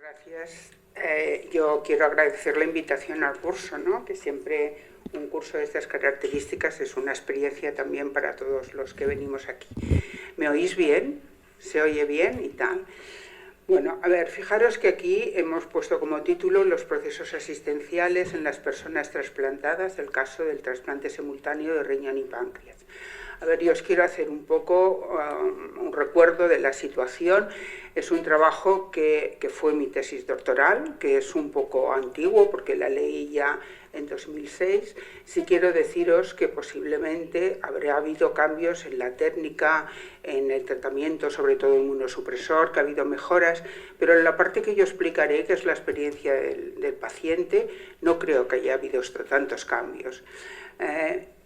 Gracias. Yo quiero agradecer la invitación al curso, ¿no? Que siempre un curso de estas características es una experiencia también para todos los que venimos aquí. ¿Me oís bien? ¿Se oye bien y tal? Bueno, a ver, fijaros que aquí hemos puesto como título los procesos asistenciales en las personas trasplantadas, el caso del trasplante simultáneo de riñón y páncreas. A ver, yo os quiero hacer un poco un recuerdo de la situación. Es un trabajo que fue mi tesis doctoral, que es un poco antiguo porque la leí ya en 2006. Sí quiero deciros que posiblemente habrá habido cambios en la técnica, en el tratamiento, sobre todo inmunosupresor, que ha habido mejoras, pero en la parte que yo explicaré, que es la experiencia del paciente, no creo que haya habido tantos cambios.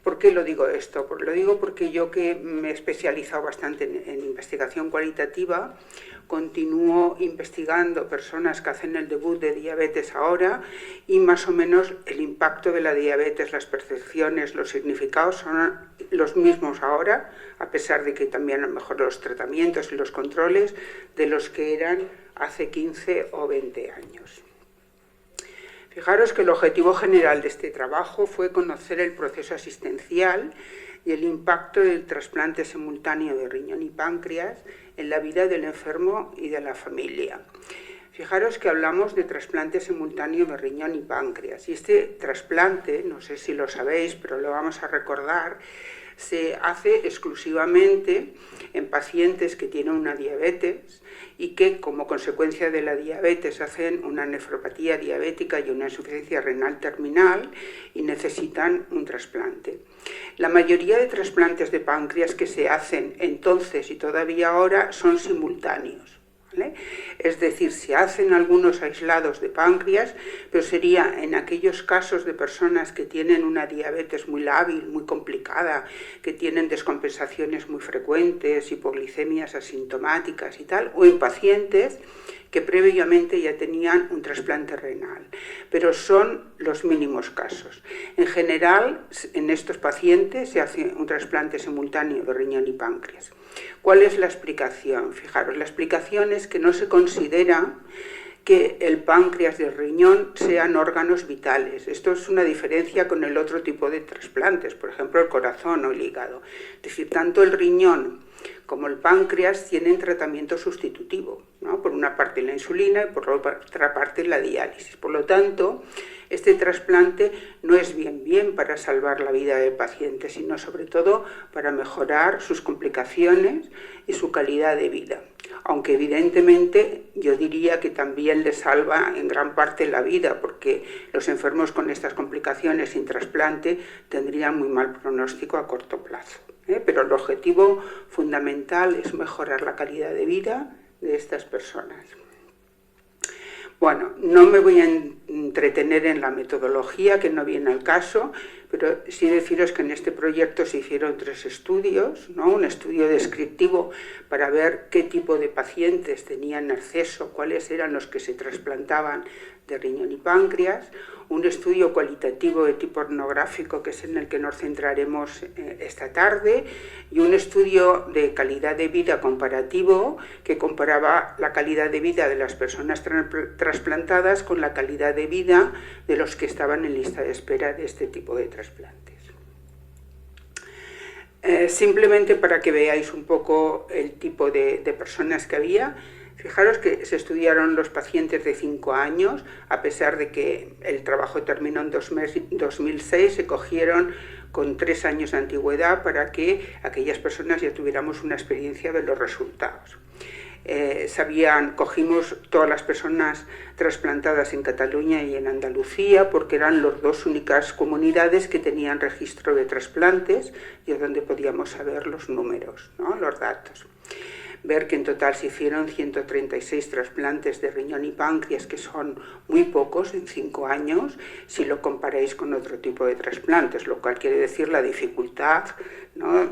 ¿Por qué lo digo esto? Pues lo digo porque yo, que me he especializado bastante en investigación cualitativa, continúo investigando personas que hacen el debut de diabetes ahora, y más o menos el impacto de la diabetes, las percepciones, los significados son los mismos ahora, a pesar de que también a lo mejor los tratamientos y los controles de los que eran hace 15 o 20 años. Fijaros que el objetivo general de este trabajo fue conocer el proceso asistencial y el impacto del trasplante simultáneo de riñón y páncreas en la vida del enfermo y de la familia. Fijaros que hablamos de trasplante simultáneo de riñón y páncreas, y este trasplante, no sé si lo sabéis, pero lo vamos a recordar, se hace exclusivamente en pacientes que tienen una diabetes y que, como consecuencia de la diabetes, hacen una nefropatía diabética y una insuficiencia renal terminal y necesitan un trasplante. La mayoría de trasplantes de páncreas que se hacen entonces y todavía ahora son simultáneos. ¿Vale? Es decir, se hacen algunos aislados de páncreas, pero sería en aquellos casos de personas que tienen una diabetes muy lábil, muy complicada, que tienen descompensaciones muy frecuentes, hipoglicemias asintomáticas y tal, o en pacientes que previamente ya tenían un trasplante renal, pero son los mínimos casos. En general, en estos pacientes se hace un trasplante simultáneo de riñón y páncreas. ¿Cuál es la explicación? Fijaros, la explicación es que no se considera que el páncreas y el riñón sean órganos vitales. Esto es una diferencia con el otro tipo de trasplantes, por ejemplo el corazón o el hígado. Es decir, tanto el riñón como el páncreas tienen tratamiento sustitutivo, ¿no? Por una parte la insulina y por otra parte la diálisis. Por lo tanto, este trasplante no es bien para salvar la vida del paciente, sino sobre todo para mejorar sus complicaciones y su calidad de vida. Aunque evidentemente yo diría que también le salva en gran parte la vida, porque los enfermos con estas complicaciones sin trasplante tendrían muy mal pronóstico a corto plazo. Pero el objetivo fundamental es mejorar la calidad de vida de estas personas. Bueno, no me voy a entretener en la metodología, que no viene al caso, pero sí deciros que en este proyecto se hicieron 3 estudios, ¿no? Un estudio descriptivo para ver qué tipo de pacientes tenían acceso, cuáles eran los que se trasplantaban de riñón y páncreas, un estudio cualitativo de tipo etnográfico, que es en el que nos centraremos esta tarde, y un estudio de calidad de vida comparativo que comparaba la calidad de vida de las personas trasplantadas con la calidad de vida de los que estaban en lista de espera de este tipo de trasplantes. Simplemente para que veáis un poco el tipo de personas que había. Fijaros que se estudiaron los pacientes de 5 años, a pesar de que el trabajo terminó en 2006, se cogieron con 3 años de antigüedad para que aquellas personas ya tuviéramos una experiencia de los resultados. Cogimos todas las personas trasplantadas en Cataluña y en Andalucía, porque eran las 2 únicas comunidades que tenían registro de trasplantes y es donde podíamos saber los números, ¿no? Los datos. Ver que en total se hicieron 136 trasplantes de riñón y páncreas, que son muy pocos en 5 años, si lo comparáis con otro tipo de trasplantes, lo cual quiere decir la dificultad, ¿no?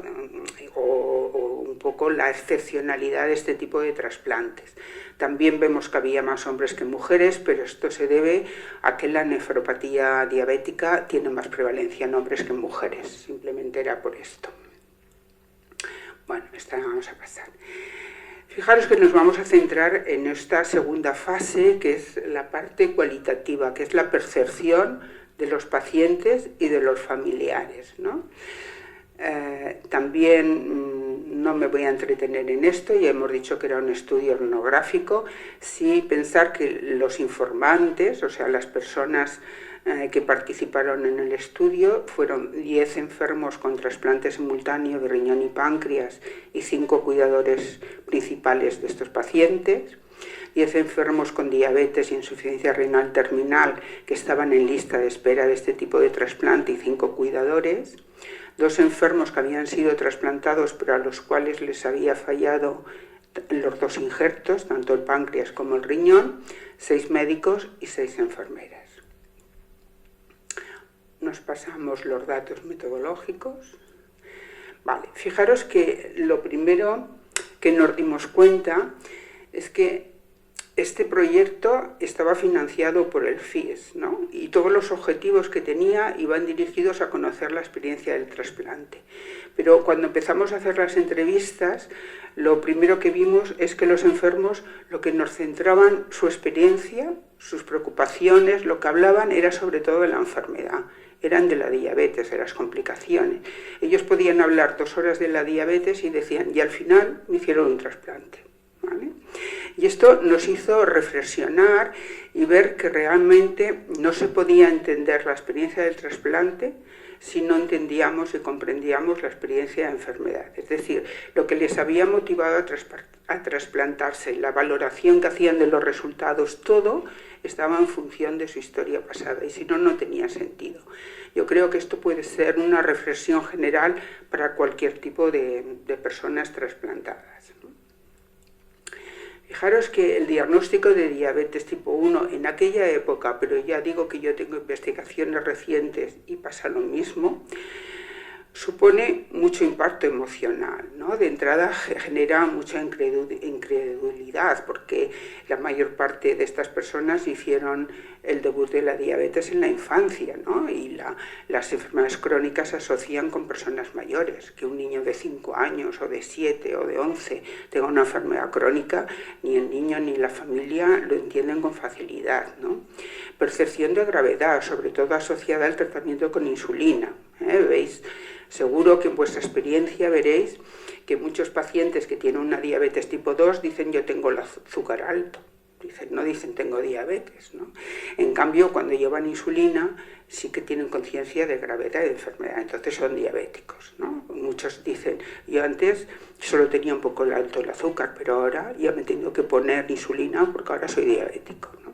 o un poco la excepcionalidad de este tipo de trasplantes. También vemos que había más hombres que mujeres, pero esto se debe a que la nefropatía diabética tiene más prevalencia en hombres que en mujeres, simplemente era por esto. Bueno, esta vamos a pasar. Fijaros que nos vamos a centrar en esta segunda fase, que es la parte cualitativa, que es la percepción de los pacientes y de los familiares, ¿no? También no me voy a entretener en esto, ya hemos dicho que era un estudio etnográfico, sí pensar que los informantes, o sea, las personas que participaron en el estudio, fueron 10 enfermos con trasplante simultáneo de riñón y páncreas y 5 cuidadores principales de estos pacientes, 10 enfermos con diabetes e insuficiencia renal terminal que estaban en lista de espera de este tipo de trasplante y 5 cuidadores, 2 enfermos que habían sido trasplantados pero a los cuales les había fallado los 2 injertos, tanto el páncreas como el riñón, 6 médicos y 6 enfermeras. Nos pasamos los datos metodológicos. Vale, fijaros que lo primero que nos dimos cuenta es que este proyecto estaba financiado por el FIES, ¿no? Y todos los objetivos que tenía iban dirigidos a conocer la experiencia del trasplante. Pero cuando empezamos a hacer las entrevistas, lo primero que vimos es que los enfermos lo que nos centraban su experiencia, sus preocupaciones, lo que hablaban era sobre todo de la enfermedad. Eran de la diabetes, de las complicaciones. Ellos podían hablar 2 horas de la diabetes y decían, y al final me hicieron un trasplante, ¿vale? Y esto nos hizo reflexionar y ver que realmente no se podía entender la experiencia del trasplante si no entendíamos y comprendíamos la experiencia de enfermedad. Es decir, lo que les había motivado a trasplantarse, la valoración que hacían de los resultados, todo estaba en función de su historia pasada y si no, no tenía sentido. Yo creo que esto puede ser una reflexión general para cualquier tipo de personas trasplantadas. Fijaros que el diagnóstico de diabetes tipo 1 en aquella época, pero ya digo que yo tengo investigaciones recientes y pasa lo mismo, supone mucho impacto emocional, ¿no? De entrada genera mucha incredulidad porque la mayor parte de estas personas hicieron el debut de la diabetes en la infancia, ¿no? Y las enfermedades crónicas se asocian con personas mayores. Que un niño de 5 años o de 7 o de 11 tenga una enfermedad crónica, ni el niño ni la familia lo entienden con facilidad, ¿no? Percepción de gravedad, sobre todo asociada al tratamiento con insulina, ¿Veis? Seguro que en vuestra experiencia veréis que muchos pacientes que tienen una diabetes tipo 2 dicen yo tengo el azúcar alto, no dicen tengo diabetes, ¿no? En cambio, cuando llevan insulina sí que tienen conciencia de gravedad y de enfermedad, entonces son diabéticos, ¿no? Muchos dicen, yo antes solo tenía un poco alto el azúcar, pero ahora ya me tengo que poner insulina porque ahora soy diabético, ¿no?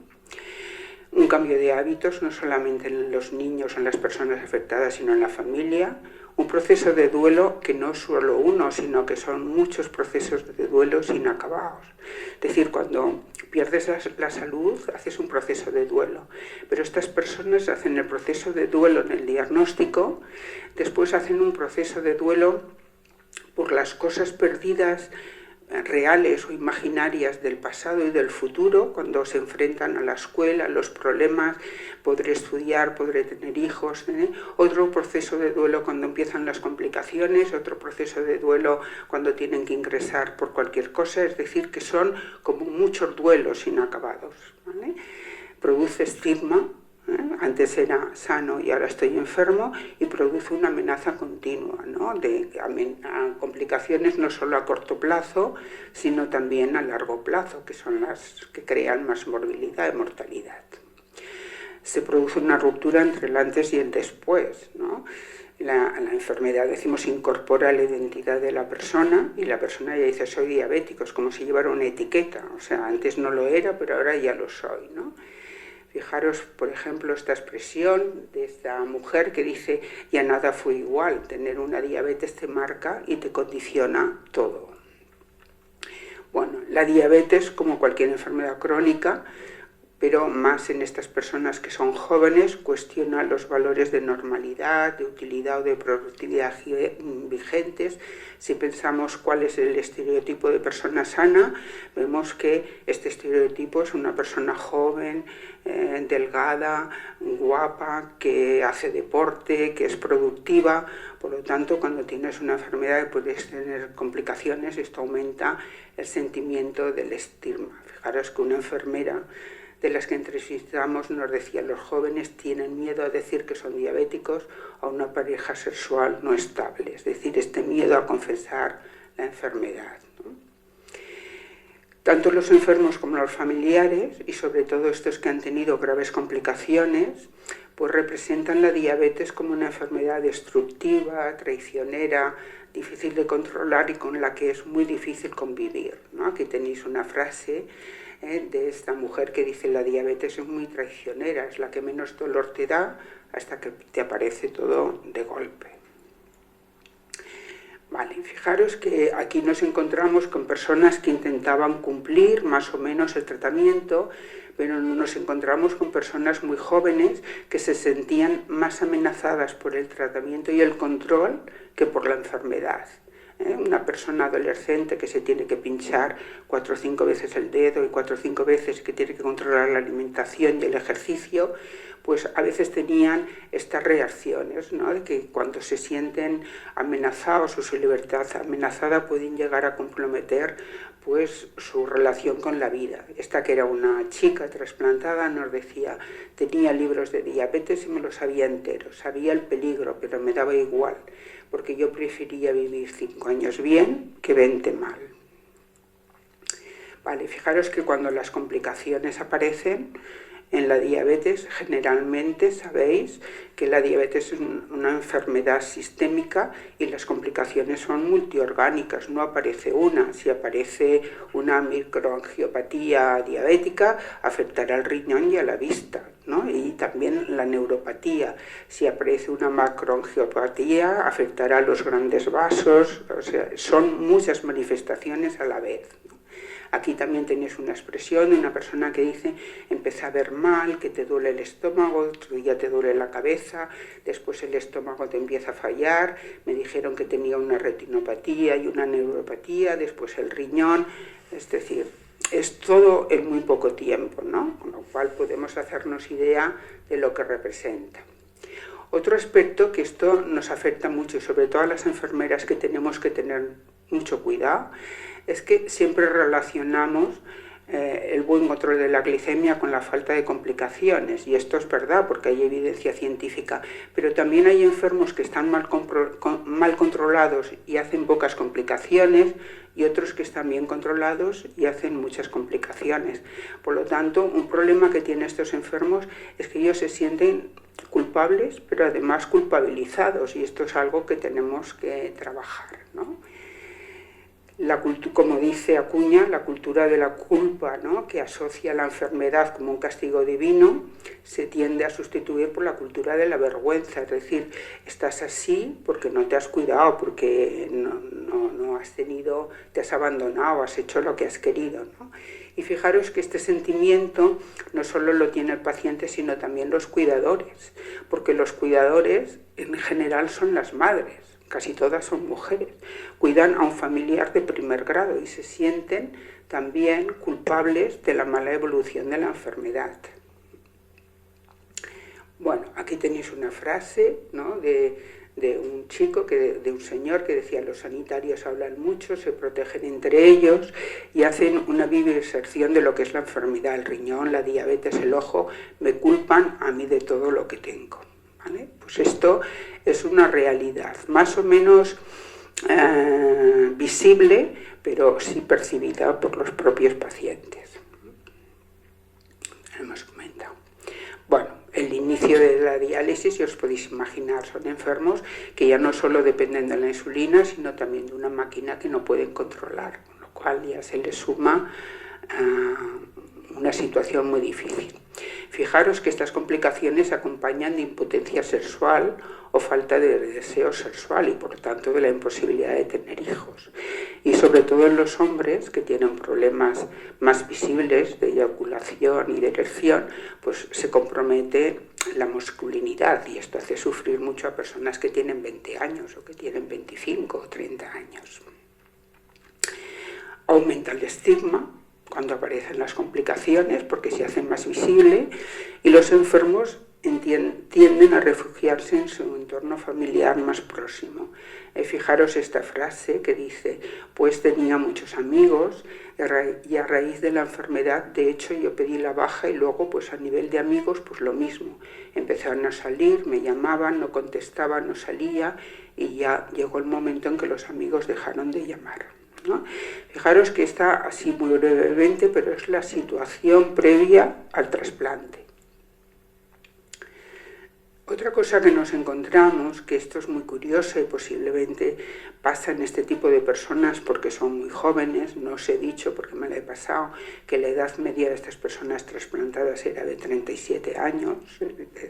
Un cambio de hábitos, no solamente en los niños o en las personas afectadas, sino en la familia. Un proceso de duelo que no es solo uno, sino que son muchos procesos de duelos inacabados. Es decir, cuando pierdes la salud, haces un proceso de duelo. Pero estas personas hacen el proceso de duelo en el diagnóstico, después hacen un proceso de duelo por las cosas perdidas reales o imaginarias del pasado y del futuro, cuando se enfrentan a la escuela, a los problemas, podré estudiar, podré tener hijos, Otro proceso de duelo cuando empiezan las complicaciones, otro proceso de duelo cuando tienen que ingresar por cualquier cosa, es decir, que son como muchos duelos inacabados, ¿vale? Produce estigma, antes era sano y ahora estoy enfermo, y produce una amenaza continua, ¿no? De complicaciones no solo a corto plazo, sino también a largo plazo, que son las que crean más morbilidad y mortalidad. Se produce una ruptura entre el antes y el después, ¿no? La enfermedad, decimos, incorpora la identidad de la persona y la persona ya dice soy diabético, es como si llevara una etiqueta, o sea, antes no lo era, pero ahora ya lo soy, ¿no? Fijaros, por ejemplo, esta expresión de esta mujer que dice ya nada fue igual, tener una diabetes te marca y te condiciona todo. Bueno, la diabetes, como cualquier enfermedad crónica, pero más en estas personas que son jóvenes, cuestiona los valores de normalidad, de utilidad o de productividad vigentes. Si pensamos cuál es el estereotipo de persona sana, vemos que este estereotipo es una persona joven, delgada, guapa, que hace deporte, que es productiva. Por lo tanto, cuando tienes una enfermedad y puedes tener complicaciones, esto aumenta el sentimiento del estigma. Fijaros que una enfermera de las que entrevistamos nos decía: los jóvenes tienen miedo a decir que son diabéticos a una pareja sexual no estable, es decir, este miedo a confesar la enfermedad, ¿no? Tanto los enfermos como los familiares, y sobre todo estos que han tenido graves complicaciones, pues representan la diabetes como una enfermedad destructiva, traicionera, difícil de controlar y con la que es muy difícil convivir, ¿no? Aquí tenéis una frase de esta mujer que dice: la diabetes es muy traicionera, es la que menos dolor te da hasta que te aparece todo de golpe. Vale, fijaros que aquí nos encontramos con personas que intentaban cumplir más o menos el tratamiento, pero nos encontramos con personas muy jóvenes que se sentían más amenazadas por el tratamiento y el control que por la enfermedad. Una persona adolescente que se tiene que pinchar 4 o 5 veces el dedo y 4 o 5 veces que tiene que controlar la alimentación y el ejercicio, pues a veces tenían estas reacciones, ¿no? De que cuando se sienten amenazados o su libertad amenazada pueden llegar a comprometer pues su relación con la vida. Esta, que era una chica trasplantada, nos decía: tenía libros de diabetes y me los sabía enteros, sabía el peligro, pero me daba igual, porque yo prefería vivir 5 años bien que 20 mal. Vale, fijaros que cuando las complicaciones aparecen en la diabetes, generalmente sabéis que la diabetes es una enfermedad sistémica y las complicaciones son multiorgánicas, no aparece una. Si aparece una microangiopatía diabética, afectará al riñón y a la vista, ¿no? Y también la neuropatía. Si aparece una macroangiopatía, afectará a los grandes vasos. O sea, son muchas manifestaciones a la vez, ¿no? Aquí también tenéis una expresión de una persona que dice: empecé a ver mal, que te duele el estómago, otro día te duele la cabeza, después el estómago te empieza a fallar, me dijeron que tenía una retinopatía y una neuropatía, después el riñón. Es decir, es todo en muy poco tiempo, ¿no? Con lo cual podemos hacernos idea de lo que representa. Otro aspecto que esto nos afecta mucho, y sobre todo a las enfermeras que tenemos que tener mucho cuidado, es que siempre relacionamos el buen control de la glicemia con la falta de complicaciones, y esto es verdad porque hay evidencia científica, pero también hay enfermos que están mal controlados y hacen pocas complicaciones, y otros que están bien controlados y hacen muchas complicaciones. Por lo tanto, un problema que tienen estos enfermos es que ellos se sienten culpables, pero además culpabilizados, y esto es algo que tenemos que trabajar, ¿no? Como dice Acuña, la cultura de la culpa, ¿no?, que asocia la enfermedad como un castigo divino, se tiende a sustituir por la cultura de la vergüenza. Es decir, estás así porque no te has cuidado, porque no has tenido, te has abandonado, has hecho lo que has querido, ¿no? Y fijaros que este sentimiento no solo lo tiene el paciente, sino también los cuidadores, porque los cuidadores en general son las madres. Casi todas son mujeres, cuidan a un familiar de primer grado y se sienten también culpables de la mala evolución de la enfermedad. Bueno, aquí tenéis una frase, ¿no?, de un chico, de un señor que decía: los sanitarios hablan mucho, se protegen entre ellos y hacen una vivisecación de lo que es la enfermedad, el riñón, la diabetes, el ojo, me culpan a mí de todo lo que tengo. ¿Vale? Pues esto es una realidad más o menos visible, pero sí percibida por los propios pacientes. Hemos comentado. Bueno, el inicio de la diálisis, si os podéis imaginar, son enfermos que ya no solo dependen de la insulina, sino también de una máquina que no pueden controlar, con lo cual ya se les suma una situación muy difícil. Fijaros que estas complicaciones se acompañan de impotencia sexual o falta de deseo sexual y por tanto de la imposibilidad de tener hijos. Y sobre todo en los hombres que tienen problemas más visibles de eyaculación y de erección, pues se compromete la masculinidad y esto hace sufrir mucho a personas que tienen 20 años o que tienen 25 o 30 años. Aumenta el estigma cuando aparecen las complicaciones porque se hacen más visible y los enfermos tienden a refugiarse en su entorno familiar más próximo. Fijaros esta frase que dice, pues tenía muchos amigos y a raíz de la enfermedad, de hecho, yo pedí la baja y luego, pues a nivel de amigos, pues lo mismo. Empezaron a salir, me llamaban, no contestaba, no salía y ya llegó el momento en que los amigos dejaron de llamar, ¿no? Fijaros que está así muy brevemente, pero es la situación previa al trasplante. Otra cosa que nos encontramos, que esto es muy curioso y posiblemente pasa en este tipo de personas porque son muy jóvenes, no os he dicho porque me la he pasado, que la edad media de estas personas trasplantadas era de 37 años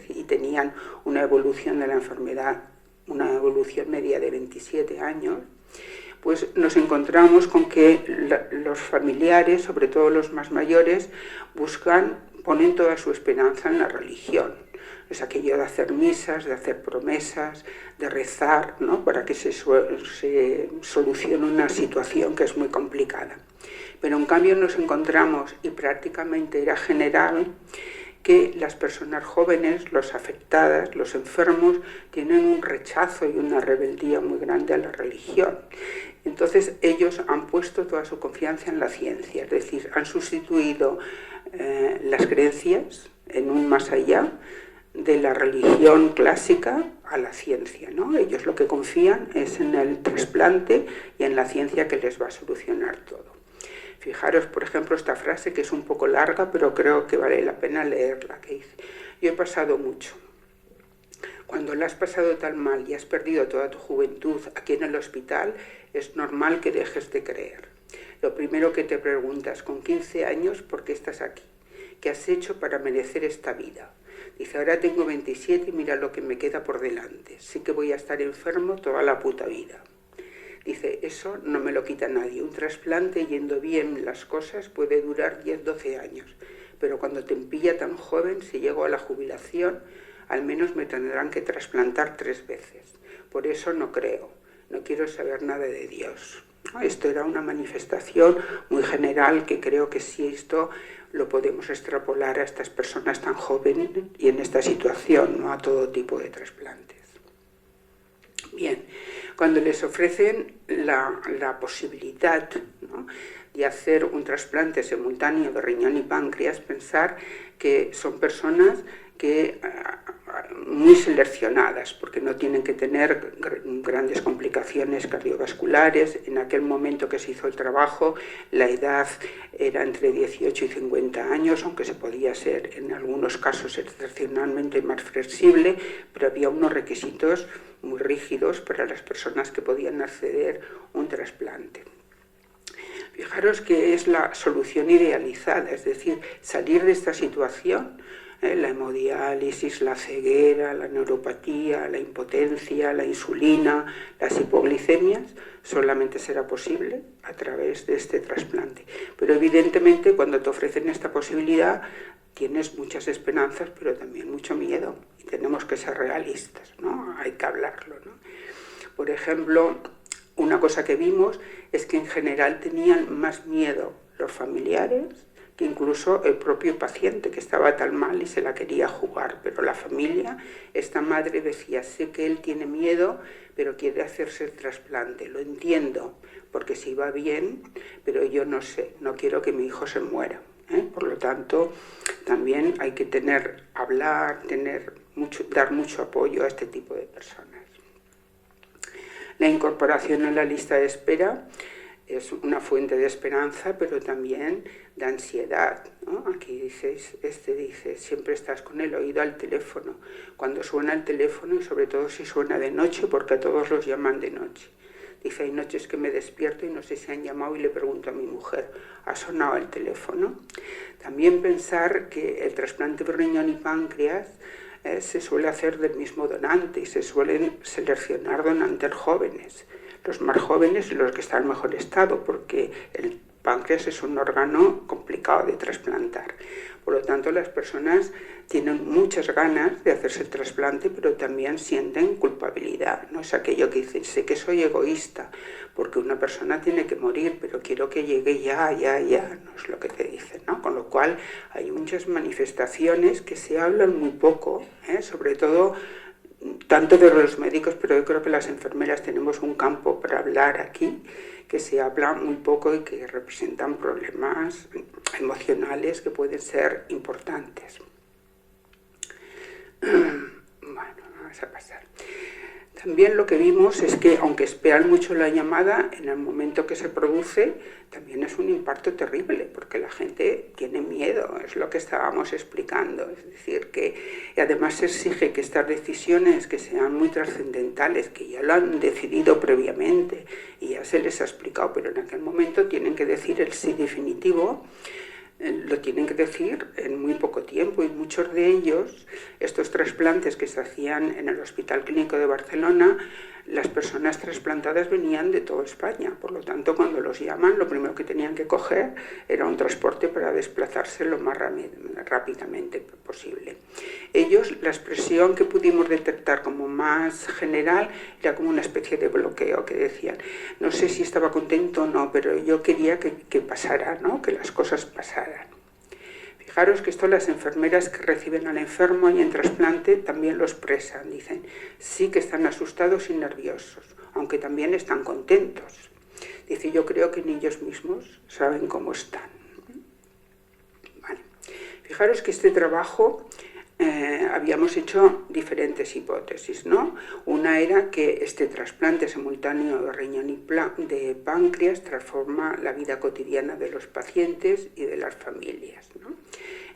y tenían una evolución de la enfermedad, una evolución media de 27 años, pues nos encontramos con que los familiares, sobre todo los más mayores, ponen toda su esperanza en la religión. Es aquello de hacer misas, de hacer promesas, de rezar, ¿no? Para que se solucione una situación que es muy complicada. Pero en cambio nos encontramos, y prácticamente era general, que las personas jóvenes, los afectadas, los enfermos, tienen un rechazo y una rebeldía muy grande a la religión. Entonces ellos han puesto toda su confianza en la ciencia, es decir, han sustituido las creencias en un más allá de la religión clásica a la ciencia, ¿no? Ellos lo que confían es en el trasplante y en la ciencia que les va a solucionar todo. Fijaros, por ejemplo, esta frase que es un poco larga, pero creo que vale la pena leerla, que dice, yo he pasado mucho. Cuando la has pasado tan mal y has perdido toda tu juventud aquí en el hospital, es normal que dejes de creer. Lo primero que te preguntas, con 15 años, ¿por qué estás aquí? ¿Qué has hecho para merecer esta vida? Dice, ahora tengo 27 y mira lo que me queda por delante. Sí que voy a estar enfermo toda la puta vida. Dice, eso no me lo quita nadie. Un trasplante, yendo bien las cosas, puede durar 10-12 años. Pero cuando te pilla tan joven, si llego a la jubilación, al menos me tendrán que trasplantar 3 veces. Por eso no creo, no quiero saber nada de Dios. Esto era una manifestación muy general que creo que sí esto lo podemos extrapolar a estas personas tan jóvenes y en esta situación, ¿no? A todo tipo de trasplantes. Bien, cuando les ofrecen la posibilidad, ¿no?, de hacer un trasplante simultáneo de riñón y páncreas, pensar que son personas que muy seleccionadas, porque no tienen que tener grandes complicaciones cardiovasculares. En aquel momento que se hizo el trabajo, la edad era entre 18 y 50 años, aunque se podía ser en algunos casos excepcionalmente más flexible, pero había unos requisitos muy rígidos para las personas que podían acceder a un trasplante. Fijaros que es la solución idealizada, es decir, salir de esta situación, la hemodiálisis, la ceguera, la neuropatía, la impotencia, la insulina, las hipoglicemias, solamente será posible a través de este trasplante. Pero evidentemente cuando te ofrecen esta posibilidad tienes muchas esperanzas, pero también mucho miedo, y tenemos que ser realistas, ¿no? Hay que hablarlo, ¿no? Por ejemplo, una cosa que vimos es que en general tenían más miedo los familiares que incluso el propio paciente, que estaba tan mal y se la quería jugar. Pero la familia, esta madre decía, sé que él tiene miedo, pero quiere hacerse el trasplante. Lo entiendo, porque si va bien, pero yo no sé, no quiero que mi hijo se muera. Por lo tanto, también hay que dar mucho apoyo a este tipo de personas. La incorporación en la lista de espera es una fuente de esperanza, pero también de ansiedad, ¿no? Aquí dice, siempre estás con el oído al teléfono. Cuando suena el teléfono, y sobre todo si suena de noche, porque a todos los llaman de noche. Dice, hay noches que me despierto y no sé si han llamado y le pregunto a mi mujer, ¿ha sonado el teléfono? También pensar que el trasplante de riñón y páncreas se suele hacer del mismo donante y se suelen seleccionar donantes jóvenes, los más jóvenes y los que están en mejor estado, porque el páncreas es un órgano complicado de trasplantar. Por lo tanto, las personas tienen muchas ganas de hacerse el trasplante, pero también sienten culpabilidad. No es aquello que dicen, sé que soy egoísta, porque una persona tiene que morir, pero quiero que llegue ya, no es lo que te dicen, ¿no? Con lo cual hay muchas manifestaciones que se hablan muy poco, sobre todo tanto de los médicos, pero yo creo que las enfermeras tenemos un campo para hablar aquí, que se habla muy poco y que representan problemas emocionales que pueden ser importantes. Bueno, vamos a pasar. También lo que vimos es que, aunque esperan mucho la llamada, en el momento que se produce, también es un impacto terrible, porque la gente tiene miedo, es lo que estábamos explicando. Es decir, que además se exige que estas decisiones que sean muy trascendentales, que ya lo han decidido previamente y ya se les ha explicado, pero en aquel momento tienen que decir el sí definitivo, lo tienen que decir en muy poco tiempo, y muchos de ellos, estos trasplantes que se hacían en el Hospital Clínico de Barcelona, las personas trasplantadas venían de toda España. Por lo tanto, cuando los llaman, lo primero que tenían que coger era un transporte para desplazarse lo más rápidamente posible. Ellos, la expresión que pudimos detectar como más general era como una especie de bloqueo, que decían, no sé si estaba contento o no, pero yo quería que pasara, ¿no? Que las cosas pasaran. Fijaros que esto las enfermeras que reciben al enfermo y en trasplante también lo expresan. Dicen, sí que están asustados y nerviosos, aunque también están contentos. Dice, yo creo que ni ellos mismos saben cómo están. Vale. Fijaros que este trabajo habíamos hecho diferentes hipótesis, ¿no? Una era que este trasplante simultáneo de riñón y de páncreas transforma la vida cotidiana de los pacientes y de las familias, ¿no?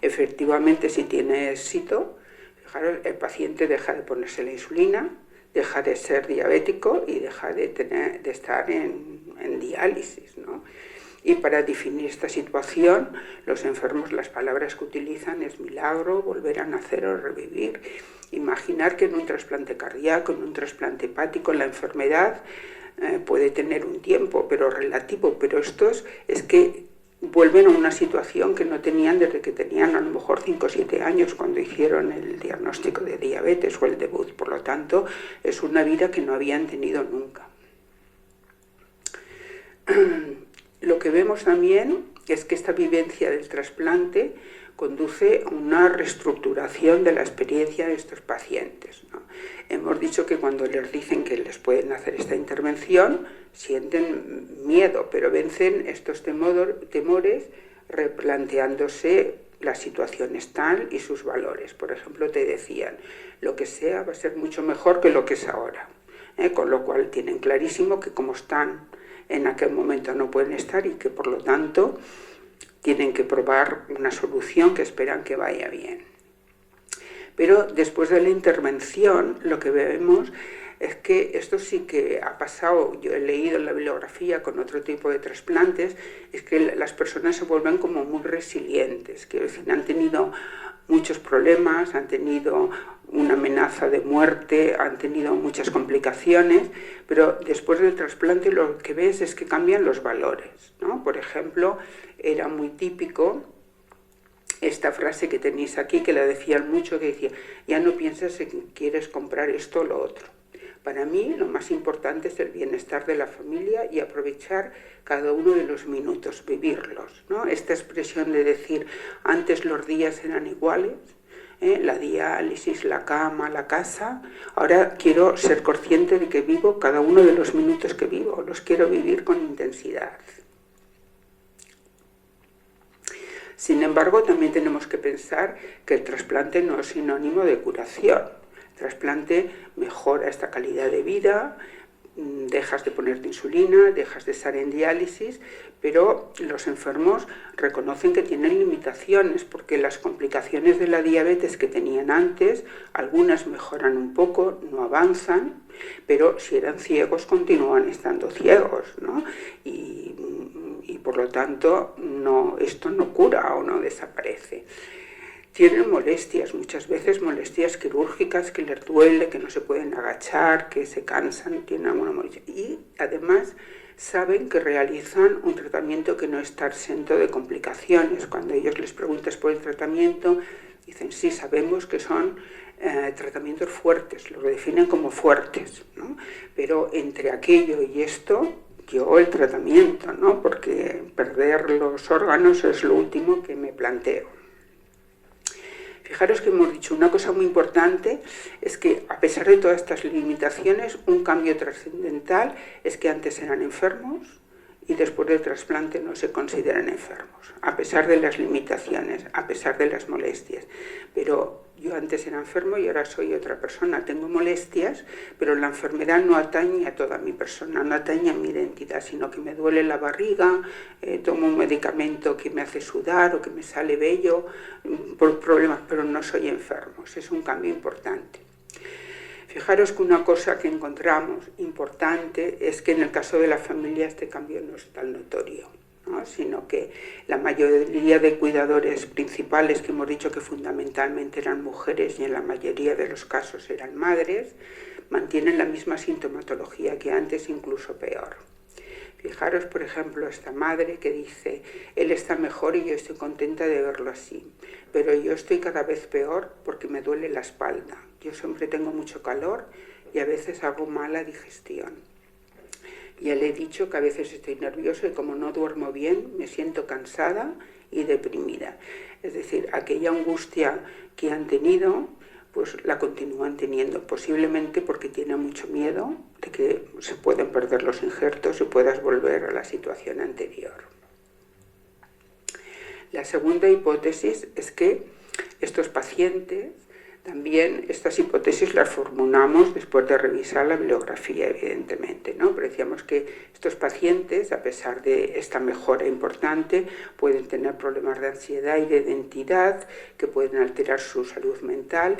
Efectivamente, si tiene éxito, fijaros, el paciente deja de ponerse la insulina, deja de ser diabético y deja de estar en diálisis, ¿no? Y para definir esta situación, los enfermos, las palabras que utilizan es milagro, volver a nacer o revivir. Imaginar que en un trasplante cardíaco, en un trasplante hepático, la enfermedad puede tener un tiempo, pero relativo, pero estos es que vuelven a una situación que no tenían desde que tenían a lo mejor 5 o 7 años cuando hicieron el diagnóstico de diabetes o el debut. Por lo tanto, es una vida que no habían tenido nunca. Lo que vemos también es que esta vivencia del trasplante conduce a una reestructuración de la experiencia de estos pacientes, ¿no? Hemos dicho que cuando les dicen que les pueden hacer esta intervención, sienten miedo, pero vencen estos temores replanteándose la situación tal y sus valores. Por ejemplo, te decían, lo que sea va a ser mucho mejor que lo que es ahora, con lo cual tienen clarísimo que como están en aquel momento no pueden estar y que por lo tanto tienen que probar una solución que esperan que vaya bien. Pero después de la intervención lo que vemos es que esto sí que ha pasado, yo he leído en la bibliografía con otro tipo de trasplantes, es que las personas se vuelven como muy resilientes, que han tenido muchos problemas, han tenido una amenaza de muerte, han tenido muchas complicaciones, pero después del trasplante lo que ves es que cambian los valores, ¿no? Por ejemplo, era muy típico esta frase que tenéis aquí, que la decían mucho, que decía, ya no piensas en que quieres comprar esto o lo otro. Para mí lo más importante es el bienestar de la familia y aprovechar cada uno de los minutos, vivirlos, ¿no? Esta expresión de decir, antes los días eran iguales, la diálisis, la cama, la casa, ahora quiero ser consciente de que vivo cada uno de los minutos que vivo, los quiero vivir con intensidad. Sin embargo, también tenemos que pensar que el trasplante no es sinónimo de curación. El trasplante mejora esta calidad de vida, dejas de ponerte insulina, dejas de estar en diálisis, pero los enfermos reconocen que tienen limitaciones porque las complicaciones de la diabetes que tenían antes, algunas mejoran un poco, no avanzan, pero si eran ciegos continúan estando ciegos, ¿no? Y por lo tanto esto no cura o no desaparece. Tienen molestias, muchas veces molestias quirúrgicas, que les duele, que no se pueden agachar, que se cansan, tienen alguna molestia. Y además saben que realizan un tratamiento que no está exento de complicaciones. Cuando ellos les preguntas por el tratamiento, dicen sí, sabemos que son tratamientos fuertes, lo definen como fuertes, ¿no? Pero entre aquello y esto, yo el tratamiento, ¿no? Porque perder los órganos es lo último que me planteo. Fijaros que hemos dicho una cosa muy importante, es que a pesar de todas estas limitaciones, un cambio trascendental es que antes eran enfermos y después del trasplante no se consideran enfermos, a pesar de las limitaciones, a pesar de las molestias. Pero yo antes era enfermo y ahora soy otra persona, tengo molestias, pero la enfermedad no atañe a toda mi persona, no atañe a mi identidad, sino que me duele la barriga, tomo un medicamento que me hace sudar o que me sale vello por problemas, pero no soy enfermo. Es un cambio importante. Fijaros que una cosa que encontramos importante es que en el caso de la familia este cambio no es tan notorio, ¿no? Sino que la mayoría de cuidadores principales, que hemos dicho que fundamentalmente eran mujeres y en la mayoría de los casos eran madres, mantienen la misma sintomatología que antes, incluso peor. Fijaros, por ejemplo, esta madre que dice, él está mejor y yo estoy contenta de verlo así, pero yo estoy cada vez peor porque me duele la espalda. Yo siempre tengo mucho calor y a veces hago mala digestión. Ya le he dicho que a veces estoy nerviosa y como no duermo bien, me siento cansada y deprimida. Es decir, aquella angustia que han tenido, pues la continúan teniendo, posiblemente porque tienen mucho miedo de que se pueden perder los injertos y puedas volver a la situación anterior. La segunda hipótesis es que estos pacientes, también estas hipótesis las formulamos después de revisar la bibliografía, evidentemente, ¿no? Pero decíamos que estos pacientes, a pesar de esta mejora importante, pueden tener problemas de ansiedad y de identidad, que pueden alterar su salud mental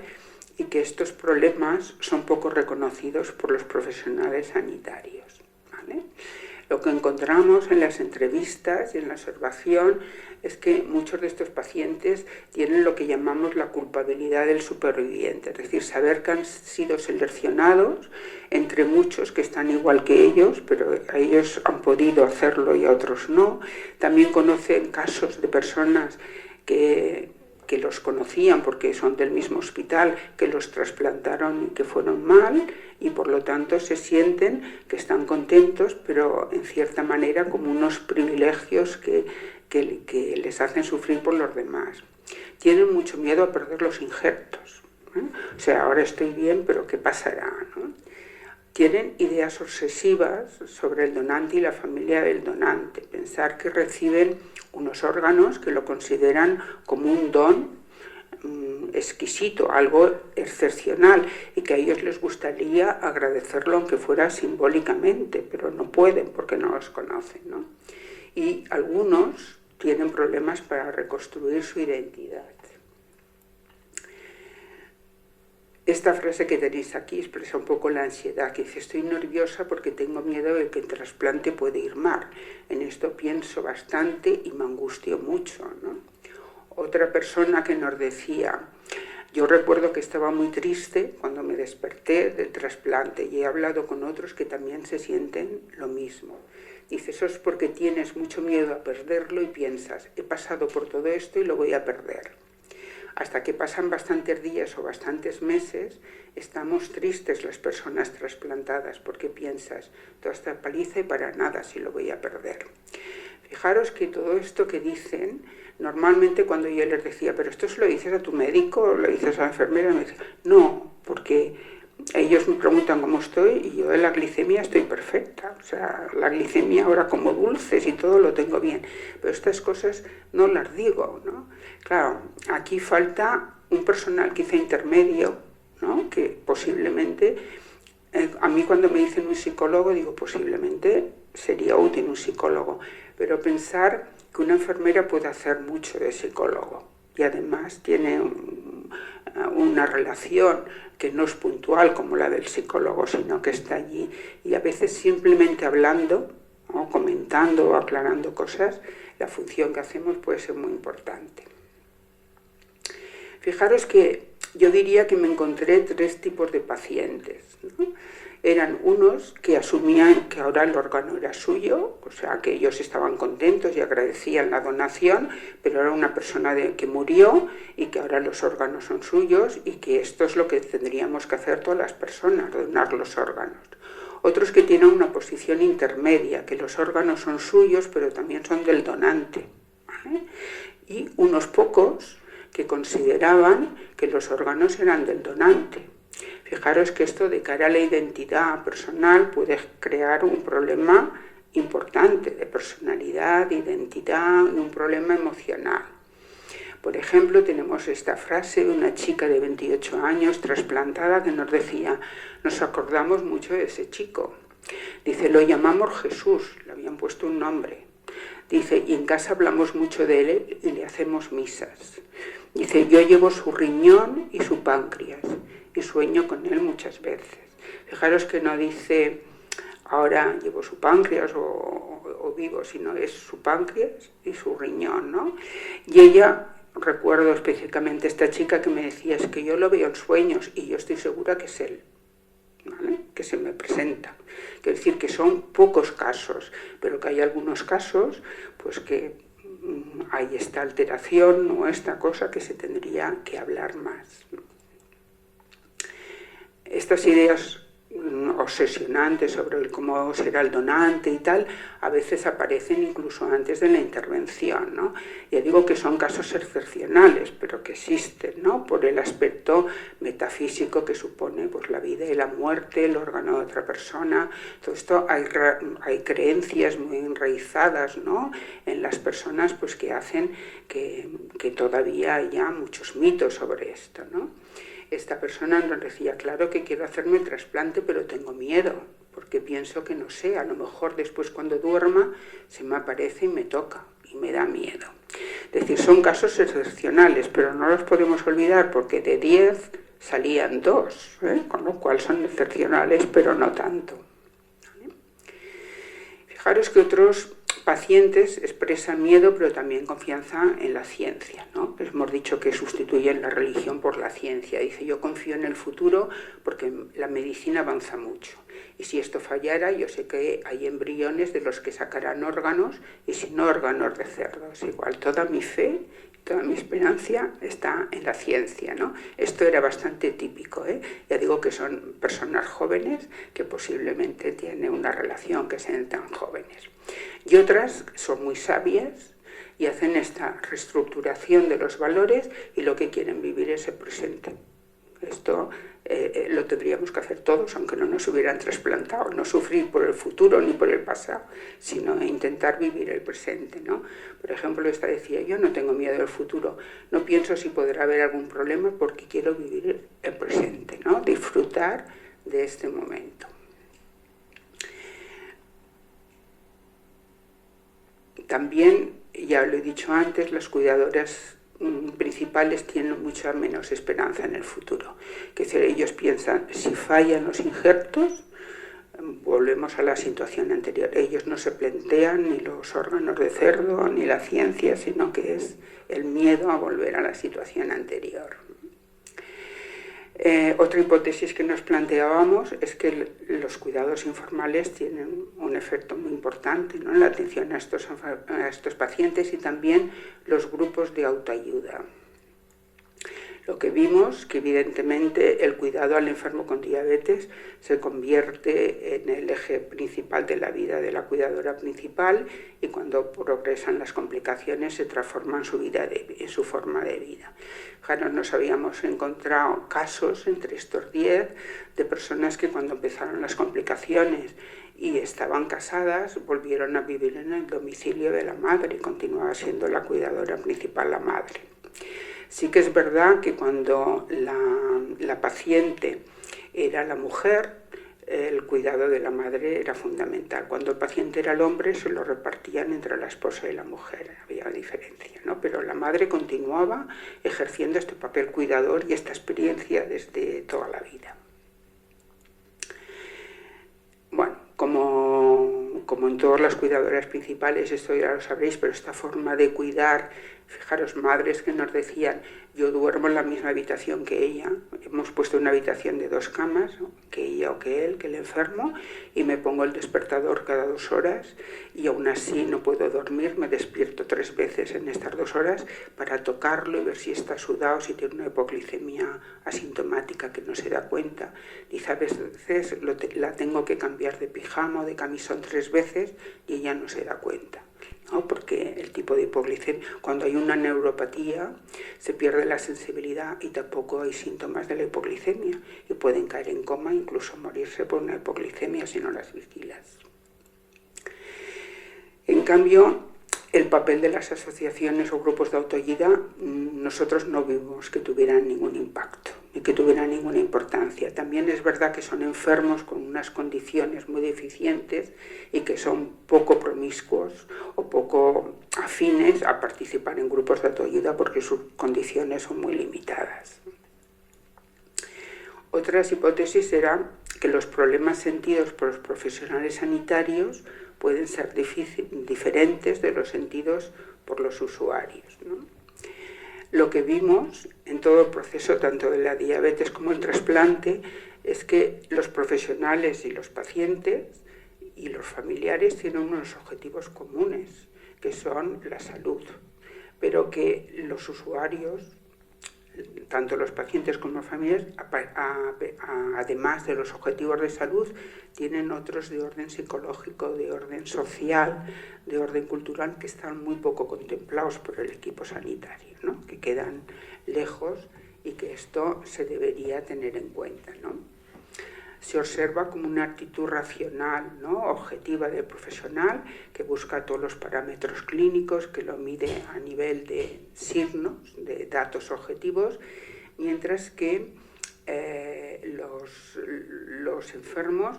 y que estos problemas son poco reconocidos por los profesionales sanitarios, ¿vale? Lo que encontramos en las entrevistas y en la observación es que muchos de estos pacientes tienen lo que llamamos la culpabilidad del superviviente, es decir, saber que han sido seleccionados entre muchos que están igual que ellos, pero a ellos han podido hacerlo y a otros no. También conocen casos de personas que los conocían porque son del mismo hospital, que los trasplantaron y que fueron mal y por lo tanto se sienten que están contentos, pero en cierta manera como unos privilegios que les hacen sufrir por los demás. Tienen mucho miedo a perder los injertos, ¿no? O sea, ahora estoy bien, pero ¿qué pasará, no? Tienen ideas obsesivas sobre el donante y la familia del donante, pensar que reciben unos órganos que lo consideran como un don exquisito, algo excepcional, y que a ellos les gustaría agradecerlo aunque fuera simbólicamente, pero no pueden porque no los conocen, ¿no? Y algunos tienen problemas para reconstruir su identidad. Esta frase que tenéis aquí expresa un poco la ansiedad, que dice, estoy nerviosa porque tengo miedo de que el trasplante puede ir mal. En esto pienso bastante y me angustio mucho, ¿no? Otra persona que nos decía, yo recuerdo que estaba muy triste cuando me desperté del trasplante y he hablado con otros que también se sienten lo mismo. Dice, eso es porque tienes mucho miedo a perderlo y piensas, he pasado por todo esto y lo voy a perder. Hasta que pasan bastantes días o bastantes meses, estamos tristes las personas trasplantadas porque piensas, toda esta paliza y para nada si lo voy a perder. Fijaros que todo esto que dicen, normalmente cuando yo les decía, pero esto se lo dices a tu médico o lo dices a la enfermera, me dicen, no, porque ellos me preguntan cómo estoy y yo de la glicemia estoy perfecta. O sea, la glicemia ahora como dulces y todo lo tengo bien. Pero estas cosas no las digo, ¿no? Claro, aquí falta un personal quizá intermedio, ¿no? Que posiblemente A mí cuando me dicen un psicólogo digo posiblemente sería útil un psicólogo, pero pensar que una enfermera puede hacer mucho de psicólogo y además tiene una relación que no es puntual como la del psicólogo, sino que está allí y a veces simplemente hablando o comentando o aclarando cosas, la función que hacemos puede ser muy importante. Fijaros que yo diría que me encontré 3 tipos de pacientes, ¿no? Eran unos que asumían que ahora el órgano era suyo, o sea, que ellos estaban contentos y agradecían la donación, pero era una persona que murió y que ahora los órganos son suyos y que esto es lo que tendríamos que hacer todas las personas, donar los órganos. Otros que tienen una posición intermedia, que los órganos son suyos, pero también son del donante, ¿vale? Y unos pocos que consideraban que los órganos eran del donante. Fijaros que esto de cara a la identidad personal puede crear un problema importante de personalidad, de identidad, un problema emocional. Por ejemplo, tenemos esta frase de una chica de 28 años trasplantada que nos decía: nos acordamos mucho de ese chico. Dice, lo llamamos Jesús, le habían puesto un nombre. Dice, y en casa hablamos mucho de él y le hacemos misas. Dice, yo llevo su riñón y su páncreas y sueño con él muchas veces. Fijaros que no dice, ahora llevo su páncreas o vivo, sino es su páncreas y su riñón, ¿no? Y ella, recuerdo específicamente esta chica que me decía, es que yo lo veo en sueños y yo estoy segura que es él, ¿vale? Que se me presenta. Quiero decir que son pocos casos, pero que hay algunos casos pues que hay esta alteración o esta cosa que se tendría que hablar más. Estas ideas obsesionantes sobre cómo será el donante y tal, a veces aparecen incluso antes de la intervención, ¿no? Ya digo que son casos excepcionales, pero que existen, ¿no? Por el aspecto metafísico que supone pues, la vida y la muerte, el órgano de otra persona. Todo esto hay creencias muy enraizadas, ¿no? En las personas pues, que hacen que todavía haya muchos mitos sobre esto, ¿no? Esta persona nos decía, claro que quiero hacerme el trasplante, pero tengo miedo, porque pienso que no sé, a lo mejor después cuando duerma se me aparece y me toca, y me da miedo. Es decir, son casos excepcionales, pero no los podemos olvidar, porque de 10 salían 2, con lo cual son excepcionales, pero no tanto. ¿Vale? Fijaros que otros pacientes expresan miedo, pero también confianza en la ciencia, ¿no? Hemos dicho que sustituyen la religión por la ciencia. Dice, yo confío en el futuro porque la medicina avanza mucho. Y si esto fallara, yo sé que hay embriones de los que sacarán órganos, y si no, órganos de cerdos. Igual, toda mi fe, toda mi esperanza está en la ciencia, ¿no? Esto era bastante típico, ¿eh? Ya digo que son personas jóvenes que posiblemente tienen una relación que sean tan jóvenes. Y otras son muy sabias y hacen esta reestructuración de los valores y lo que quieren vivir es el presente. Esto lo tendríamos que hacer todos, aunque no nos hubieran trasplantado, no sufrir por el futuro ni por el pasado, sino intentar vivir el presente, ¿no? Por ejemplo, esta decía, yo no tengo miedo del futuro, no pienso si podrá haber algún problema porque quiero vivir el presente, ¿no? Disfrutar de este momento. También, ya lo he dicho antes, las cuidadoras principales tienen mucha menos esperanza en el futuro. Que ellos piensan, si fallan los injertos, volvemos a la situación anterior. Ellos no se plantean ni los órganos de cerdo ni la ciencia, sino que es el miedo a volver a la situación anterior. Otra hipótesis que nos planteábamos es que los cuidados informales tienen un efecto muy importante, ¿no? En la atención a estos pacientes y también los grupos de autoayuda. Lo que vimos, que evidentemente el cuidado al enfermo con diabetes se convierte en el eje principal de la vida de la cuidadora principal y cuando progresan las complicaciones se transforma en su forma de vida. Fijaros, nos habíamos encontrado casos entre estos 10 de personas que cuando empezaron las complicaciones y estaban casadas, volvieron a vivir en el domicilio de la madre y continuaba siendo la cuidadora principal la madre. Sí que es verdad que cuando la paciente era la mujer, el cuidado de la madre era fundamental. Cuando el paciente era el hombre, se lo repartían entre la esposa y la mujer, había diferencia, ¿no? Pero la madre continuaba ejerciendo este papel cuidador y esta experiencia desde toda la vida. Bueno, como en todas las cuidadoras principales, esto ya lo sabréis, pero esta forma de cuidar, fijaros, madres que nos decían, yo duermo en la misma habitación que ella, hemos puesto una habitación de 2 camas, ¿no? Que ella o que él, que el enfermo, y me pongo el despertador cada 2 horas y aún así no puedo dormir, me despierto 3 veces en estas 2 horas para tocarlo y ver si está sudado, si tiene una hipoglicemia asintomática que no se da cuenta. Dice, a veces la tengo que cambiar de pijama o de camisón 3 veces y ella no se da cuenta, ¿no? Porque el tipo de hipoglicemia, cuando hay una neuropatía, se pierde la sensibilidad y tampoco hay síntomas de la hipoglicemia y pueden caer en coma, incluso morirse por una hipoglicemia si no las vigilas. En cambio, el papel de las asociaciones o grupos de autoayuda, nosotros no vimos que tuvieran ningún impacto ni que tuvieran ninguna importancia. También es verdad que son enfermos con unas condiciones muy deficientes y que son poco promiscuos o poco afines a participar en grupos de autoayuda porque sus condiciones son muy limitadas. Otras hipótesis eran que los problemas sentidos por los profesionales sanitarios pueden ser diferentes de los sentidos por los usuarios, ¿no? Lo que vimos en todo el proceso, tanto de la diabetes como el trasplante, es que los profesionales y los pacientes y los familiares tienen unos objetivos comunes, que son la salud, pero que los usuarios, tanto los pacientes como los familiares, además de los objetivos de salud, tienen otros de orden psicológico, de orden social, de orden cultural, que están muy poco contemplados por el equipo sanitario, ¿no? Que quedan lejos y que esto se debería tener en cuenta, ¿no? Se observa como una actitud racional, ¿no? Objetiva del profesional, que busca todos los parámetros clínicos, que lo mide a nivel de signos, de datos objetivos, mientras que los enfermos,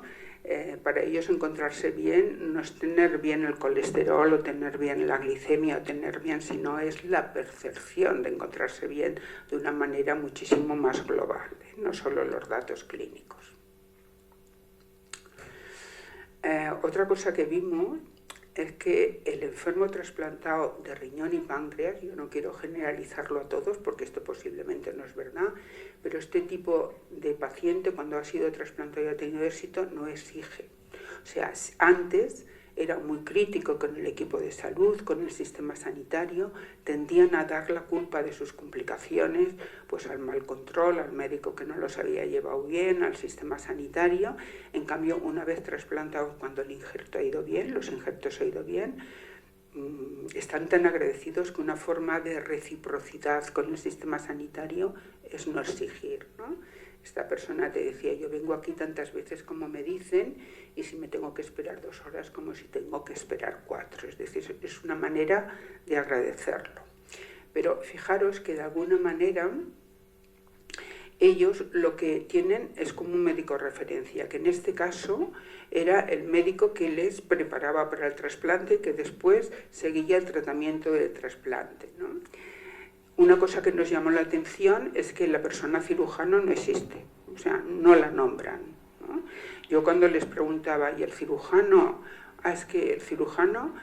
para ellos encontrarse bien no es tener bien el colesterol o tener bien la glicemia o tener bien, sino es la percepción de encontrarse bien de una manera muchísimo más global, no solo los datos clínicos. Otra cosa que vimos es que el enfermo trasplantado de riñón y páncreas, yo no quiero generalizarlo a todos porque esto posiblemente no es verdad, pero este tipo de paciente cuando ha sido trasplantado y ha tenido éxito no exige. O sea, antes era muy crítico con el equipo de salud, con el sistema sanitario, tendían a dar la culpa de sus complicaciones pues al mal control, al médico que no los había llevado bien, al sistema sanitario. En cambio, una vez trasplantados, cuando el injerto ha ido bien, los injertos han ido bien, están tan agradecidos que una forma de reciprocidad con el sistema sanitario es no exigir, ¿no? Esta persona te decía, yo vengo aquí tantas veces como me dicen y si me tengo que esperar 2 horas como si tengo que esperar 4. Es decir, es una manera de agradecerlo. Pero fijaros que de alguna manera ellos lo que tienen es como un médico referencia, que en este caso era el médico que les preparaba para el trasplante, que después seguía el tratamiento del trasplante, ¿no? Una cosa que nos llamó la atención es que la persona cirujano no existe, o sea, no la nombran, ¿no? Yo cuando les preguntaba, ¿y el cirujano? Es que el cirujano,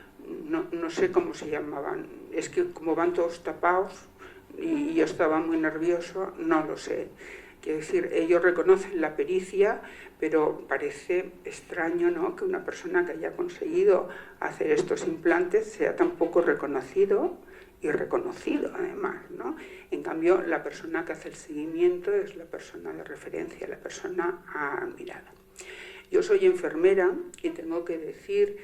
no sé cómo se llamaban, es que como van todos tapados y yo estaba muy nervioso, no lo sé. Quiero decir, ellos reconocen la pericia, pero parece extraño, ¿no?, que una persona que haya conseguido hacer estos implantes sea tan poco reconocido y reconocido además, ¿no? En cambio, la persona que hace el seguimiento es la persona de referencia, la persona admirada. Yo soy enfermera y tengo que decir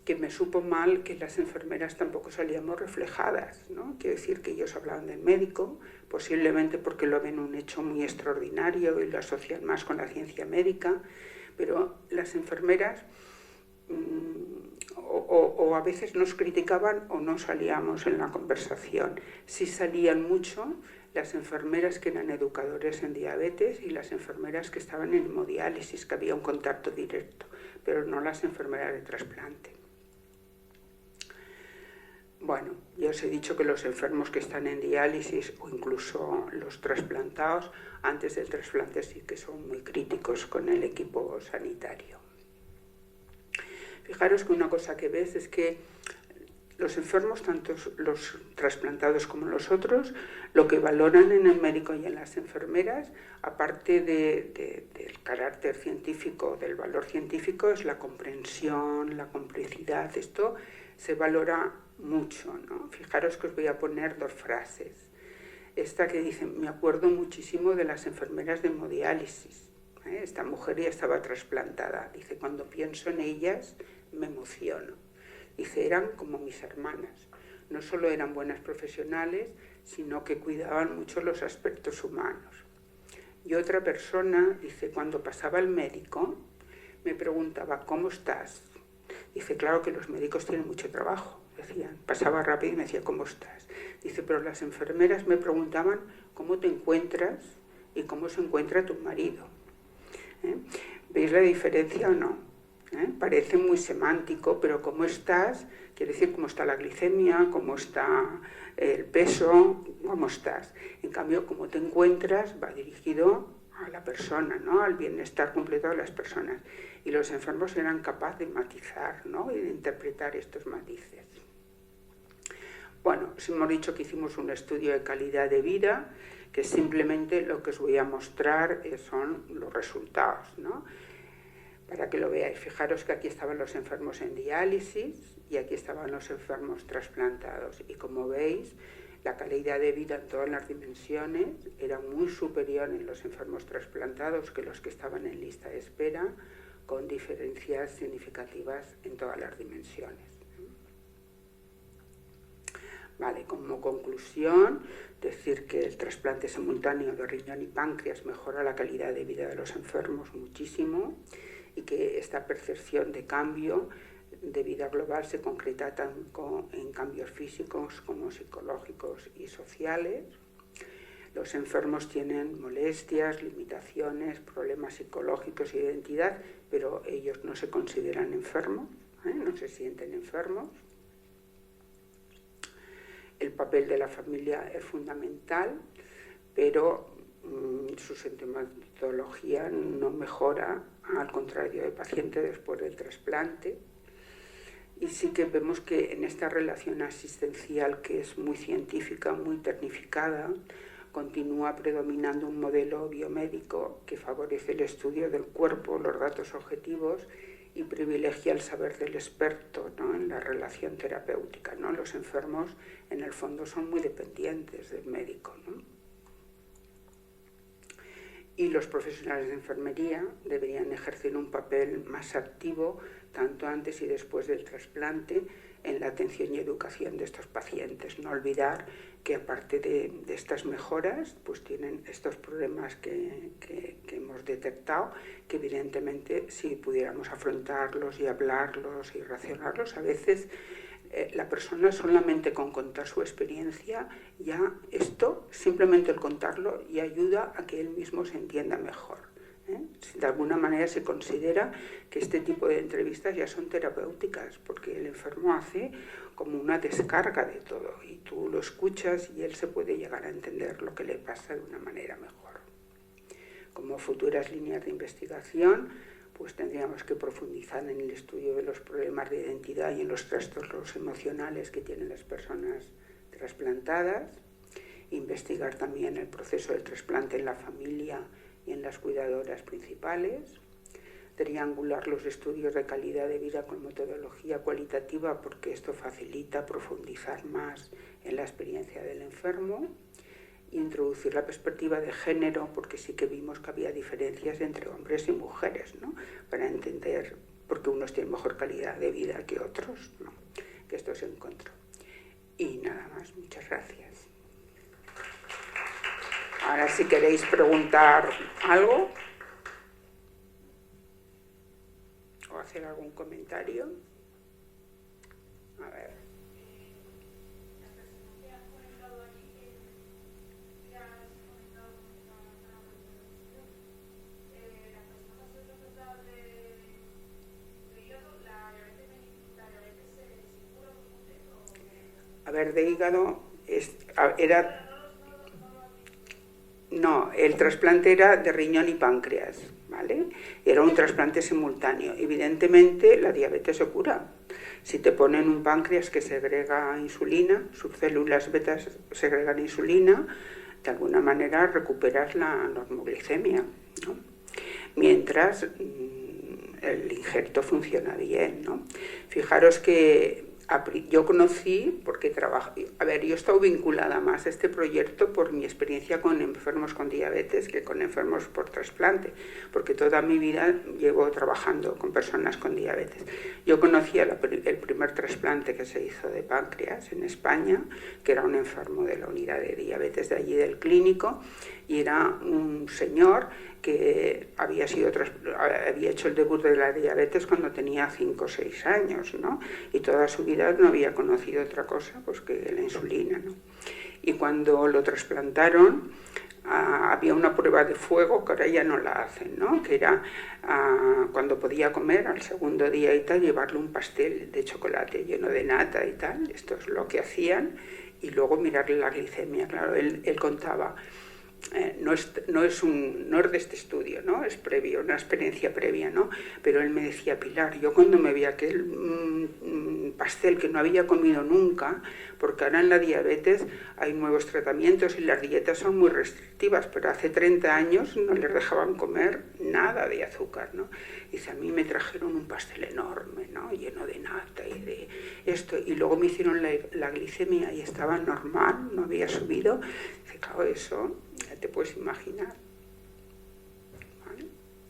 que me supo mal que las enfermeras tampoco salíamos reflejadas, ¿no? Quiero decir que ellos hablaban del médico, posiblemente porque lo ven un hecho muy extraordinario y lo asocian más con la ciencia médica, pero las enfermeras o a veces nos criticaban o no salíamos en la conversación. Si salían mucho, las enfermeras que eran educadores en diabetes y las enfermeras que estaban en hemodiálisis, que había un contacto directo, pero no las enfermeras de trasplante. Bueno, ya os he dicho que los enfermos que están en diálisis o incluso los trasplantados antes del trasplante sí que son muy críticos con el equipo sanitario. Fijaros que una cosa que ves es que los enfermos, tanto los trasplantados como los otros, lo que valoran en el médico y en las enfermeras, aparte del carácter científico, del valor científico, es la comprensión, la complicidad. Esto se valora mucho, ¿no? Fijaros que os voy a poner 2 frases. Esta que dice: me acuerdo muchísimo de las enfermeras de hemodiálisis. Esta mujer ya estaba trasplantada. Dice: cuando pienso en ellas me emociono. Dice: eran como mis hermanas. No solo eran buenas profesionales, sino que cuidaban mucho los aspectos humanos. Y otra persona dice: cuando pasaba el médico me preguntaba: ¿cómo estás? Dice: claro que los médicos tienen mucho trabajo. Decían, pasaba rápido y me decía: ¿cómo estás? Dice: pero las enfermeras me preguntaban: ¿cómo te encuentras? Y cómo se encuentra tu marido. ¿Veis la diferencia o no? Parece muy semántico, pero ¿cómo estás? Quiere decir cómo está la glicemia, cómo está el peso, cómo estás. En cambio, cómo te encuentras va dirigido a la persona, ¿no? Al bienestar completo de las personas. Y los enfermos eran capaces de matizar, ¿no? Y de interpretar estos matices. Bueno, os hemos dicho que hicimos un estudio de calidad de vida, que simplemente lo que os voy a mostrar son los resultados, ¿no? Para que lo veáis. Fijaros que aquí estaban los enfermos en diálisis y aquí estaban los enfermos trasplantados. Y como veis, la calidad de vida en todas las dimensiones era muy superior en los enfermos trasplantados que los que estaban en lista de espera, con diferencias significativas en todas las dimensiones. Vale, como conclusión, decir que el trasplante simultáneo de riñón y páncreas mejora la calidad de vida de los enfermos muchísimo, y que esta percepción de cambio de vida global se concreta tanto en cambios físicos como psicológicos y sociales. Los enfermos tienen molestias, limitaciones, problemas psicológicos y de identidad, pero ellos no se consideran enfermos, no se sienten enfermos. El papel de la familia es fundamental, pero su sintomatología no mejora, al contrario del paciente después del trasplante. Y sí que vemos que en esta relación asistencial, que es muy científica, muy tecnificada, continúa predominando un modelo biomédico que favorece el estudio del cuerpo, los datos objetivos, y privilegia el saber del experto, ¿no? En la relación terapéutica, ¿no? Los enfermos, en el fondo, son muy dependientes del médico, ¿no? Y los profesionales de enfermería deberían ejercer un papel más activo, tanto antes y después del trasplante, en la atención y educación de estos pacientes. No olvidar que, aparte de estas mejoras, pues tienen estos problemas que hemos detectado, que evidentemente, si pudiéramos afrontarlos y hablarlos y racionarlos, a veces la persona, solamente con contar su experiencia, ya esto, simplemente el contarlo, ya ayuda a que él mismo se entienda mejor. De alguna manera se considera que este tipo de entrevistas ya son terapéuticas, porque el enfermo hace como una descarga de todo y tú lo escuchas y él se puede llegar a entender lo que le pasa de una manera mejor. Como futuras líneas de investigación, pues tendríamos que profundizar en el estudio de los problemas de identidad y en los trastornos emocionales que tienen las personas trasplantadas, investigar también el proceso del trasplante en la familia y en las cuidadoras principales, triangular los estudios de calidad de vida con metodología cualitativa, porque esto facilita profundizar más en la experiencia del enfermo, introducir la perspectiva de género, porque sí que vimos que había diferencias entre hombres y mujeres, ¿no? Para entender por qué unos tienen mejor calidad de vida que otros, ¿no? Que esto se encontró. Y nada más, muchas gracias. Ahora, si queréis preguntar algo o hacer algún comentario. A ver. Las personas que han comentado allí, A ver, de hígado era... No, el trasplante era de riñón y páncreas, ¿vale? Era un trasplante simultáneo. Evidentemente, la diabetes se cura. Si te ponen un páncreas que segrega insulina, sus células betas segregan insulina, de alguna manera recuperas la normoglicemia, ¿no? Mientras el injerto funciona bien, ¿no? Fijaros que yo conocí, porque trabajo, a ver, yo he estado vinculada más a este proyecto por mi experiencia con enfermos con diabetes que con enfermos por trasplante, porque toda mi vida llevo trabajando con personas con diabetes. Yo conocí el primer trasplante que se hizo de páncreas en España, que era un enfermo de la unidad de diabetes de allí del clínico, y era un señor que había hecho el debut de la diabetes cuando tenía 5 o 6 años, ¿no? Y toda su vida no había conocido otra cosa pues que la insulina, ¿no? Y cuando lo trasplantaron, había una prueba de fuego que ahora ya no la hacen, ¿no? Que era cuando podía comer al segundo día y tal, llevarle un pastel de chocolate lleno de nata y tal. Esto es lo que hacían, y luego mirarle la glicemia. Claro, él contaba... no es de este estudio, ¿no? Es previo, una experiencia previa, ¿no? Pero él me decía: Pilar, yo cuando me vi aquel pastel que no había comido nunca, porque ahora en la diabetes hay nuevos tratamientos y las dietas son muy restrictivas, pero hace 30 años no les dejaban comer nada de azúcar, ¿no? Dice: a mí me trajeron un pastel enorme, ¿no? Lleno de nata y de esto, y luego me hicieron la glicemia y estaba normal, no había subido. Dice: claro, eso ya te puedes imaginar. ¿Vale?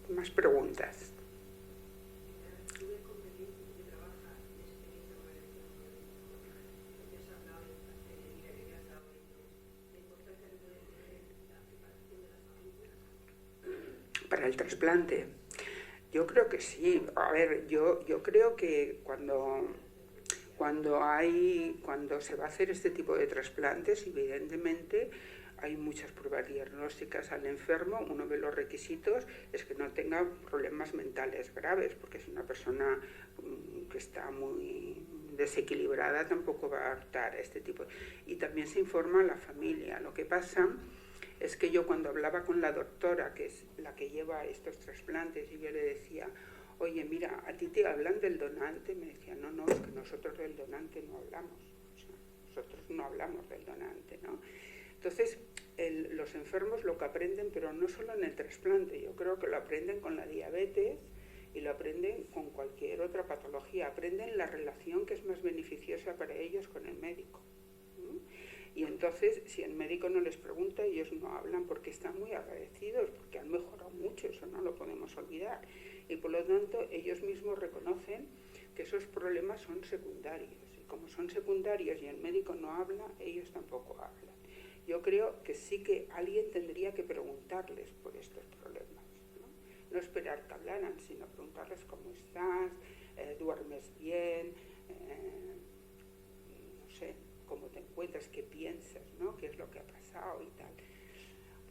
Más preguntas. Para el trasplante, yo creo que sí. A ver, yo creo que cuando se va a hacer este tipo de trasplantes, evidentemente hay muchas pruebas diagnósticas al enfermo. Uno de los requisitos es que no tenga problemas mentales graves, porque si una persona que está muy desequilibrada tampoco va a optar a este tipo. Y también se informa a la familia. Lo que pasa es que yo, cuando hablaba con la doctora, que es la que lleva estos trasplantes, y yo le decía: oye, mira, a ti te hablan del donante, me decía: no, es que nosotros del donante no hablamos, o sea, nosotros no hablamos del donante, ¿no? Entonces, los enfermos lo que aprenden, pero no solo en el trasplante, yo creo que lo aprenden con la diabetes y lo aprenden con cualquier otra patología, aprenden la relación que es más beneficiosa para ellos con el médico, ¿no? Y entonces, si el médico no les pregunta, ellos no hablan porque están muy agradecidos, porque han mejorado mucho, eso no lo podemos olvidar. Y por lo tanto, ellos mismos reconocen que esos problemas son secundarios. Y como son secundarios y el médico no habla, ellos tampoco hablan. Yo creo que sí que alguien tendría que preguntarles por estos problemas, ¿no? No esperar que hablaran, sino preguntarles: ¿cómo estás? ¿Duermes bien? No sé, ¿cómo te encuentras? ¿Qué piensas? ¿No? ¿Qué es lo que ha pasado? Y tal.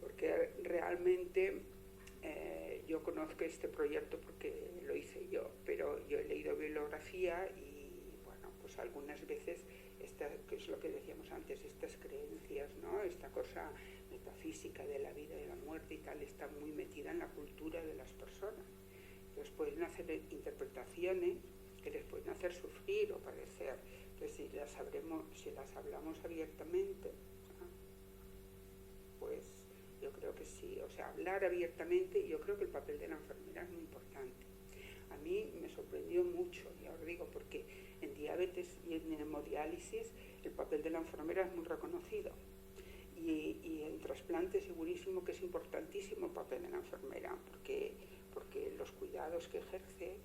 Porque realmente yo conozco este proyecto porque lo hice yo, pero yo he leído bibliografía y, bueno, pues algunas veces, que es lo que decíamos antes, estas creencias, ¿no? Esta cosa metafísica de la vida y la muerte y tal, está muy metida en la cultura de las personas. Entonces pueden hacer interpretaciones que les pueden hacer sufrir o padecer. Entonces, si las hablamos abiertamente, ¿no? Pues yo creo que sí. O sea, hablar abiertamente, y yo creo que el papel de la enfermera es muy importante. A mí me sorprendió mucho, ya os digo, porque en diabetes y en hemodiálisis el papel de la enfermera es muy reconocido. Y en trasplante segurísimo que es importantísimo el papel de la enfermera, porque los cuidados que ejerce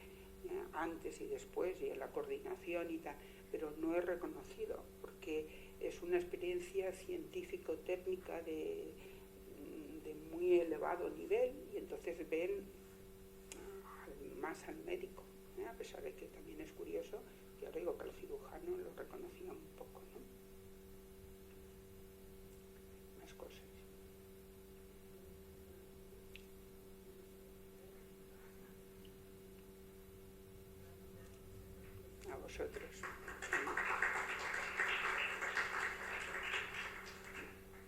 antes y después, y en la coordinación y tal, pero no es reconocido, porque es una experiencia científico-técnica de muy elevado nivel, y entonces ven más al médico, a pesar de que también es curioso, ya digo que el cirujano lo reconocía un poco, ¿no? Más cosas. A vosotros.